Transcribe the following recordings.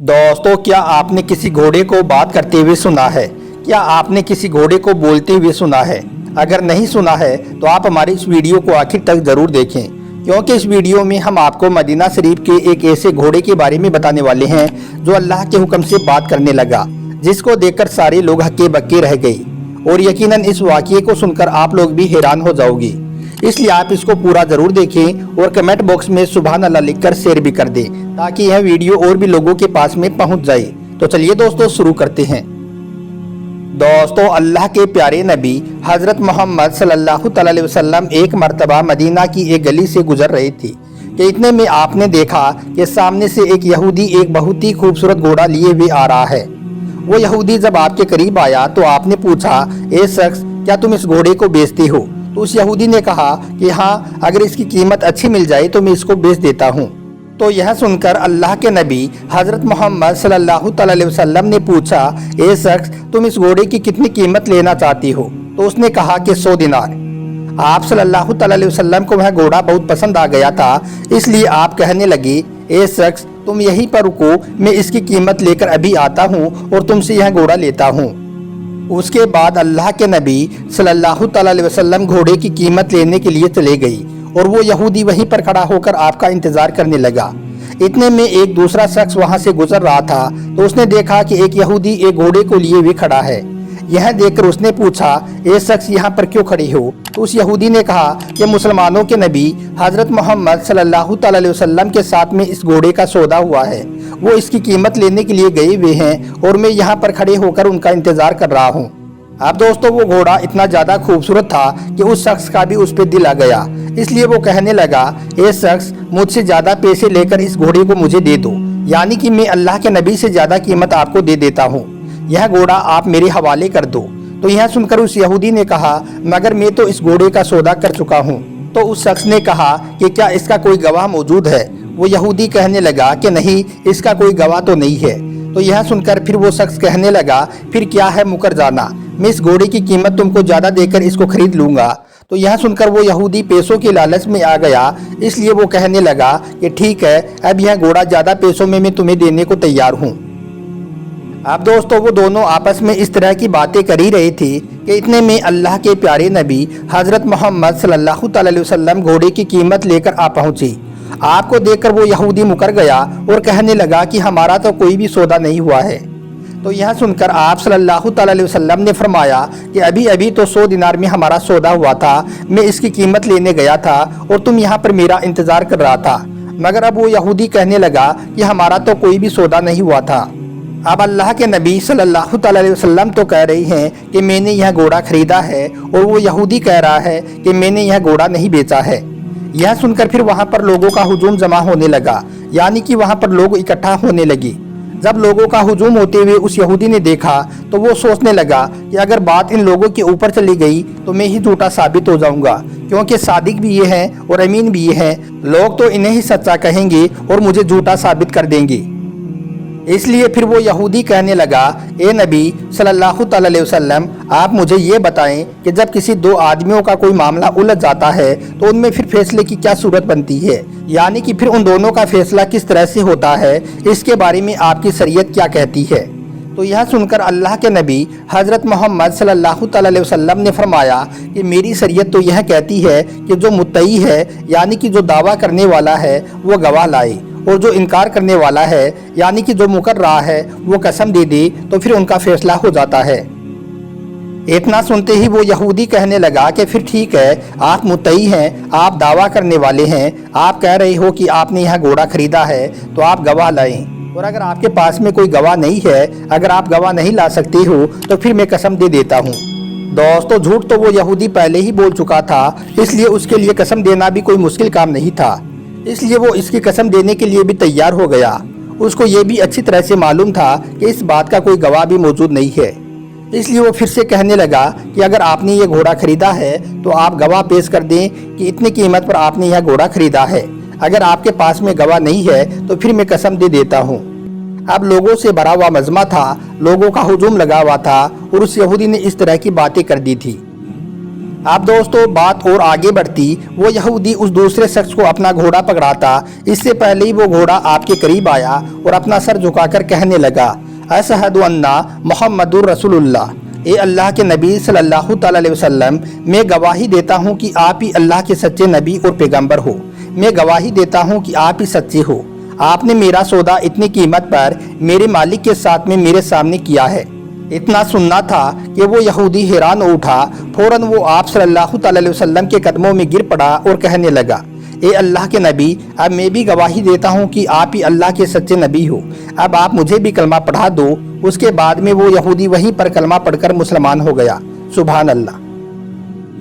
दोस्तों, क्या आपने किसी घोड़े को बात करते हुए सुना है? क्या आपने किसी घोड़े को बोलते हुए सुना है? अगर नहीं सुना है तो आप हमारी इस वीडियो को आखिर तक जरूर देखें, क्योंकि इस वीडियो में हम आपको मदीना शरीफ के एक ऐसे घोड़े के बारे में बताने वाले हैं जो अल्लाह के हुक्म से बात करने लगा, जिसको देखकर सारे लोग हक्के बक्के रह गए। और यकीनन इस वाक़ये को सुनकर आप लोग भी हैरान हो जाओगे, इसलिए आप इसको पूरा जरूर देखें और कमेंट बॉक्स में सुभान अल्लाह लिखकर शेयर भी कर दें, ताकि यह वीडियो और भी लोगों के पास में पहुंच जाए। तो चलिए दोस्तों, शुरू करते हैं। दोस्तों, अल्लाह के प्यारे नबी हजरत मोहम्मद सल्लल्लाहु अलैहि वसल्लम एक मर्तबा मदीना की एक गली से गुजर रहे थे कि इतने में आपने देखा कि सामने से एक यहूदी एक बहुत ही खूबसूरत घोड़ा लिए हुए आ रहा है। वो यहूदी जब आपके करीब आया तो आपने पूछा, ए शख्स, क्या तुम इस घोड़े को बेचते हो? तो उस यहूदी ने कहा कि हाँ, अगर इसकी कीमत अच्छी मिल जाए तो मैं इसको बेच देता हूँ। तो यह सुनकर अल्लाह के नबी हजरत मोहम्मद सल्लल्लाहु अलैहि वसल्लम ने पूछा, ए शख्स, तुम इस घोड़े की कितनी कीमत लेना चाहती हो? तो उसने कहा कि 100 दिनार। आप सल्लल्लाहु अलैहि वसल्लम को वह घोड़ा बहुत पसंद आ गया था, इसलिए आप कहने लगे, ए शख्स, तुम यहीं पर रुको, मैं इसकी कीमत लेकर अभी आता हूँ और तुमसे यह घोड़ा लेता हूँ। उसके बाद अल्लाह के नबी सल्लल्लाहु अलैहि वसल्लम घोड़े की कीमत लेने के लिए चले गई और वो यहूदी वहीं पर खड़ा होकर आपका इंतजार करने लगा। इतने में एक दूसरा शख्स वहां से गुजर रहा था तो उसने देखा कि एक यहूदी एक घोड़े को लिए हुए खड़ा है। यह देखकर उसने पूछा, ए शख्स, यहाँ पर क्यों खड़े हो? तो उस यहूदी ने कहा कि मुसलमानों के नबी हजरत मोहम्मद सल्लल्लाहु अलैहि वसल्लम के साथ में इस घोड़े का सौदा हुआ है, वो इसकी कीमत लेने के लिए गए हुए हैं और मैं यहाँ पर खड़े होकर उनका इंतजार कर रहा हूँ। अब दोस्तों, वो घोड़ा इतना ज्यादा खूबसूरत था कि उस शख्स का भी उस पर दिल आ गया, इसलिए वो कहने लगा, ए शख्स, मुझसे ज्यादा पैसे लेकर इस घोड़े को मुझे दे दो, यानी कि मैं अल्लाह के नबी से ज्यादा कीमत आपको दे देता हूँ, यह घोड़ा आप मेरे हवाले कर दो। तो यह सुनकर उस यहूदी ने कहा, मगर मैं तो इस घोड़े का सौदा कर चुका हूँ। तो उस शख्स ने कहा कि क्या इसका कोई गवाह मौजूद है? वो यहूदी कहने लगा कि नहीं, इसका कोई गवाह तो नहीं है। तो यह सुनकर फिर वो शख्स कहने लगा, फिर क्या है, मुकर जाना, मैं इस घोड़े की कीमत तुमको ज्यादा देकर इसको खरीद लूंगा। तो यह सुनकर वो यहूदी पैसों के लालच में आ गया, इसलिए वो कहने लगा कि ठीक है, अब यह घोड़ा ज्यादा पैसों में मैं तुम्हें देने को तैयार हूँ। अब दोस्तों, वो दोनों आपस में इस तरह की बातें कर ही रहे थे कि इतने में अल्लाह के प्यारे नबी हजरत मोहम्मद सल्लल्लाहु अलैहि वसल्लम घोड़े की कीमत लेकर आ पहुंचे। आपको देखकर वो यहूदी मुकर गया और कहने लगा कि हमारा तो कोई भी सौदा नहीं हुआ है। तो यह सुनकर आप सल्लल्लाहु अलैहि वसल्लम ने फरमाया कि अभी अभी तो 100 दिनार में हमारा सौदा हुआ था, मैं इसकी कीमत लेने गया था और तुम यहाँ पर मेरा इंतजार कर रहा था। मगर अब वो यहूदी कहने लगा कि हमारा तो कोई भी सौदा नहीं हुआ था। अब अल्लाह के नबी सल्लल्लाहु अलैहि वसल्लम तो कह रही हैं कि मैंने यह घोड़ा खरीदा है और वो यहूदी कह रहा है कि मैंने यह घोड़ा नहीं बेचा है। यह सुनकर फिर वहाँ पर लोगों का हुजूम जमा होने लगा, यानी कि वहाँ पर लोग इकट्ठा होने लगे। जब लोगों का हुजूम होते हुए उस यहूदी ने देखा तो वो सोचने लगा कि अगर बात इन लोगों के ऊपर चली गई तो मैं ही झूठा साबित हो जाऊंगा, क्योंकि सादिक भी ये हैं और अमीन भी ये हैं, लोग तो इन्हें ही सच्चा कहेंगे और मुझे झूठा साबित कर देंगे। इसलिए फिर वो यहूदी कहने लगा, ए नबी सल्लल्लाहु अलैहि वसल्लम, आप मुझे ये बताएं कि जब किसी दो आदमियों का कोई मामला उलझ जाता है तो उनमें फिर फैसले की क्या सूरत बनती है, यानी कि फिर उन दोनों का फैसला किस तरह से होता है, इसके बारे में आपकी शरीयत क्या कहती है? तो यह सुनकर अल्लाह के नबी हजरत मोहम्मद सल्लल्लाहु अलैहि वसल्लम ने फरमाया कि मेरी शरीयत तो यह कहती है कि जो मुत्तई है, यानी कि जो दावा करने वाला है, वो गवाह लाए, और जो इनकार करने वाला है, यानी कि जो मुकर रहा है, वो कसम दे दे, तो फिर उनका फैसला हो जाता है। इतना सुनते ही वो यहूदी कहने लगा कि फिर ठीक है, आप मुत्तई हैं, आप दावा करने वाले हैं, आप कह रहे हो कि आपने यह घोड़ा खरीदा है, तो आप गवाह लाएं, और अगर आपके पास में कोई गवाह नहीं है, अगर आप गवाह नहीं ला सकते हो, तो फिर मैं कसम दे देता हूँ। दोस्तों, झूठ तो वो यहूदी पहले ही बोल चुका था, इसलिए उसके लिए कसम देना भी कोई मुश्किल काम नहीं था, इसलिए वो इसकी कसम देने के लिए भी तैयार हो गया। उसको ये भी अच्छी तरह से मालूम था कि इस बात का कोई गवाह भी मौजूद नहीं है, इसलिए वो फिर से कहने लगा कि अगर आपने ये घोड़ा खरीदा है तो आप गवाह पेश कर दें कि इतनी कीमत पर आपने यह घोड़ा खरीदा है। अगर आपके पास में गवाह नहीं है तो फिर मैं कसम दे देता हूँ। अब लोगों से भरा हुआ मजमा था, लोगों का हुजूम लगा हुआ था और उस यहूदी ने इस तरह की बातें कर दी थी। अब दोस्तों बात और आगे बढ़ती, वो यहूदी उस दूसरे शख्स को अपना घोड़ा पकड़ाता। इससे पहले ही वो घोड़ा आपके करीब आया और अपना सर झुकाकर कहने लगा, अशहदु अन्ना मुहम्मदुर रसूलुल्लाह, ए अल्लाह के नबी सल्लल्लाहु अलैहि वसल्लम, मैं गवाही देता हूँ कि आप ही अल्लाह के सच्चे नबी और पैगंबर हो। मैं गवाही देता हूँ कि आप ही सच्चे हो। आपने मेरा सौदा इतनी कीमत पर मेरे मालिक के साथ में मेरे सामने किया है। इतना सुनना था कि वो यहूदी हैरान हो उठा। फौरन वो आप सल्लल्लाहु अलैहि वसल्लम के कदमों में गिर पड़ा और कहने लगा, ए अल्लाह के नबी, अब मैं भी गवाही देता हूँ कि आप ही अल्लाह के सच्चे नबी हो। अब आप मुझे भी कलमा पढ़ा दो। उसके बाद में वो यहूदी वहीं पर कलमा पढ़कर मुसलमान हो गया। सुभान अल्लाह।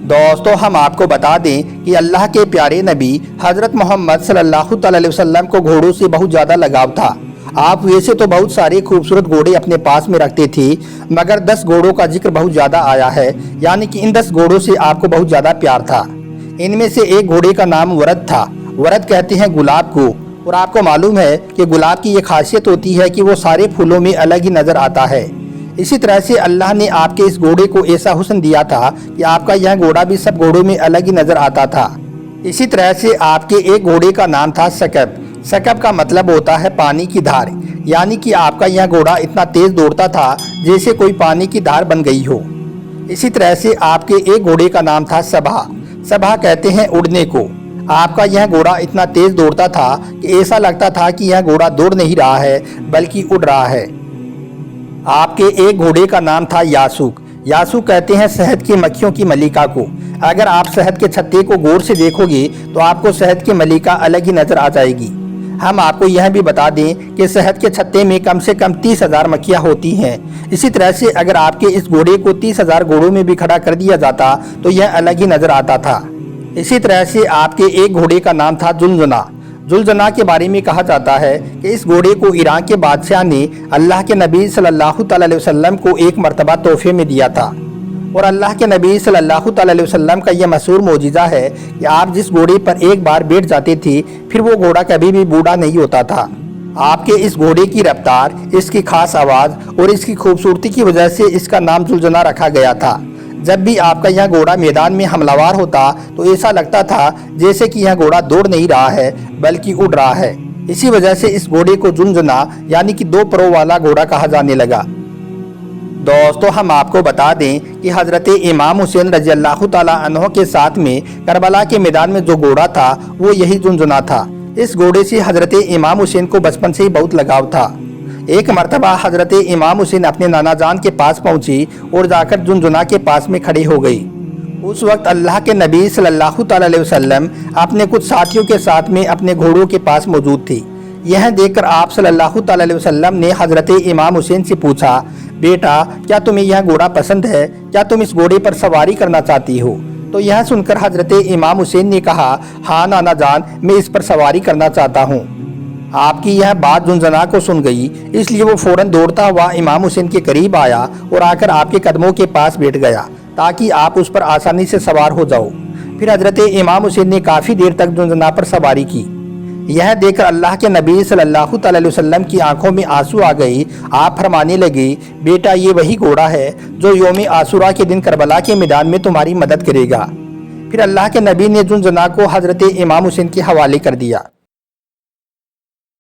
दोस्तों हम आपको बता दें कि अल्लाह के प्यारे नबी हज़रत मोहम्मद सल्लल्लाहु अलैहि वसल्लम को घोड़ों से बहुत ज़्यादा लगाव था। आप वैसे तो बहुत सारे खूबसूरत घोड़े अपने पास में रखते थे, मगर 10 घोड़ों का जिक्र बहुत ज़्यादा आया है, यानी कि इन 10 घोड़ों से आपको बहुत ज़्यादा प्यार था। इनमें से एक घोड़े का नाम वरद था। वरद कहते हैं गुलाब को, और आपको मालूम है कि गुलाब की ये खासियत होती है कि वो सारे फूलों में अलग ही नज़र आता है। इसी तरह से अल्लाह ने आपके इस घोड़े को ऐसा हुस्न दिया था कि आपका यह घोड़ा भी सब घोड़ों में अलग ही नज़र आता था। इसी तरह से आपके एक घोड़े का नाम था सकब। सकब का मतलब होता है पानी की धार, यानी कि आपका यह घोड़ा इतना तेज दौड़ता था जैसे कोई पानी की धार बन गई हो। इसी तरह से आपके एक घोड़े का नाम था सबा। सबा कहते हैं उड़ने को। आपका यह घोड़ा इतना तेज दौड़ता था कि ऐसा लगता था कि यह घोड़ा दौड़ नहीं रहा है बल्कि उड़ रहा है। आपके एक घोड़े का नाम था यासूक। यासूक कहते हैं शहद की मक्खियों की मलिका को। अगर आप शहद के छत्ते को गौर से देखोगे तो आपको शहद की मलिका अलग ही नजर आ जाएगी। हम आपको यह भी बता दें कि शहद के छत्ते में कम से कम 30,000 मक्खियाँ होती हैं। इसी तरह से अगर आपके इस घोड़े को 30,000 घोड़ों में भी खड़ा कर दिया जाता तो यह अलग ही नजर आता था। इसी तरह से आपके एक घोड़े का नाम था जुलझुना। जुलझुना के बारे में कहा जाता है कि इस घोड़े को ईरान के बादशाह ने अल्लाह के नबी सल्लल्लाहु अलैहि वसल्लम को एक मरतबा तोहफे में दिया था। और अल्लाह के नबी सल्लल्लाहु अलैहि वसल्लम का यह मशहूर मौजिज़ा है कि आप जिस घोड़े पर एक बार बैठ जाते थे फिर वो घोड़ा कभी भी बूढ़ा नहीं होता था। आपके इस घोड़े की रफ्तार, इसकी खास आवाज़ और इसकी खूबसूरती की वजह से इसका नाम जुलझुना रखा गया था। जब भी आपका यह घोड़ा मैदान में हमलावर होता तो ऐसा लगता था जैसे कि यह घोड़ा दौड़ नहीं रहा है बल्कि उड़ रहा है। इसी वजह से इस घोड़े को जुलझुना यानी कि 2 परों वाला घोड़ा कहा जाने लगा। दोस्तों हम आपको बता दें कि हज़रत इमाम हुसैन रज़ी अल्लाह तआला अन्हु के साथ में करबला के मैदान में जो घोड़ा था वो यही जुलझुना था। इस घोड़े से हज़रत इमाम हुसैन को बचपन से ही बहुत लगाव था। एक मरतबा हज़रत इमाम हुसैन अपने नाना जान के पास पहुंची और जाकर जुलझुना के पास में खड़ी हो गई। उस वक्त अल्लाह के नबी सल्लल्लाहु अलैहि वसल्लम अपने कुछ साथियों के साथ में अपने घोड़ों के पास मौजूद थी। यह देखकर आप सल्लल्लाहु अलैहि वसल्लम ने हज़रत इमाम हुसैन से पूछा, बेटा क्या तुम्हें यह घोड़ा पसंद है? क्या तुम इस घोड़े पर सवारी करना चाहती हो? तो यह सुनकर हज़रत इमाम हुसैन ने कहा, हाँ नाना जान, मैं इस पर सवारी करना चाहता हूँ। आपकी यह बात जुलझुना को सुन गई, इसलिए वो फौरन दौड़ता हुआ इमाम हुसैन के करीब आया और आकर आपके कदमों के पास बैठ गया ताकि आप उस पर आसानी से सवार हो जाओ। फिर हज़रत इमाम हुसैन ने काफ़ी देर तक जुलझुना पर सवारी की। यह देखकर अल्लाह के नबी सल्लल्लाहु अलैहि वसल्लम की आंखों में आंसू आ गई। आप फरमाने लगे, बेटा ये वही घोड़ा है जो यौम आशूरा के दिन करबला के मैदान में तुम्हारी मदद करेगा। फिर अल्लाह के नबी ने जुलझुना को हज़रत इमाम हुसैन के हवाले कर दिया।